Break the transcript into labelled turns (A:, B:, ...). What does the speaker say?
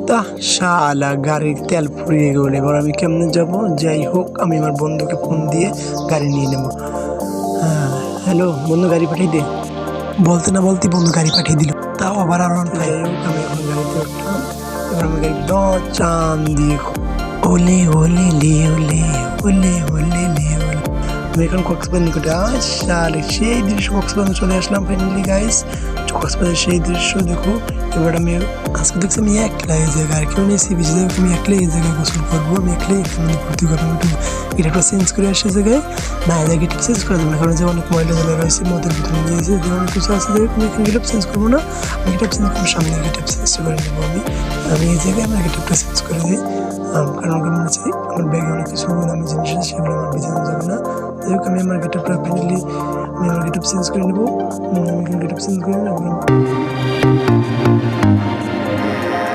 A: তা শালা গাড়ির তেল ফুরিয়ে গেল, এবার আমি কেমনে যাব? যাই হোক, আমি আমার বন্ধুকে ফোন দিয়ে গাড়ি নিয়ে নেব। হ্যাঁ, হ্যালো বন্ধু, গাড়ি পাঠিয়ে দে। বলতে না বলতে বন্ধু গাড়ি পাঠিয়ে দিল, তাও আবার আর যাই হোক, আমি এখন গাড়িতে উঠলাম। এবার আমি গাড়ি চান দিয়ে ওলে ওলে লে ওলে ওলে ওলে লে ওলে। আমি এখন কক্সবাজার নিকটে শালে সেই দৃশ্য, কক্সবাজার চলে আসলাম ফাইনালি গাইস। কক্সবাজার সেই দৃশ্য দেখো। এবার আমি আজকে দেখছি আমি একলা এই জায়গায়, আর কেউ নেই সি বিচ জায়গায়, আমি একলাই এই জায়গায় গোসল করবো, আমি একলাই এখানে ভর্তি করবো। একটু গেটটা চেঞ্জ করে আসে জায়গায়, না এই জায়গায় গেট চেঞ্জ করে দেবো না, কারণ যে অনেক ময়লা জলা রয়েছে, মদের ভিতরে নিয়েছে, যে অনেক কিছু আছে, আমি এখানে গেট চেঞ্জ করবো না, আমি গেট চেঞ্জ করবো সামনে, গেট চেঞ্জ করে নেবো আমি এই জায়গায় আমার গেটটা চেঞ্জ করে দিই। কারণ আমার মনে হচ্ছে আমার ব্যাগে অনেক কিছু দামি জিনিস আছে, সেগুলো আমার বেঁচে যাবে না। যাই হোক, আমি আমার গেটআপটা ফাইনালি আমি আমার গেটআপ চেঞ্জ করে নেবো। আমি গেটআপ চেঞ্জ করে নেবো।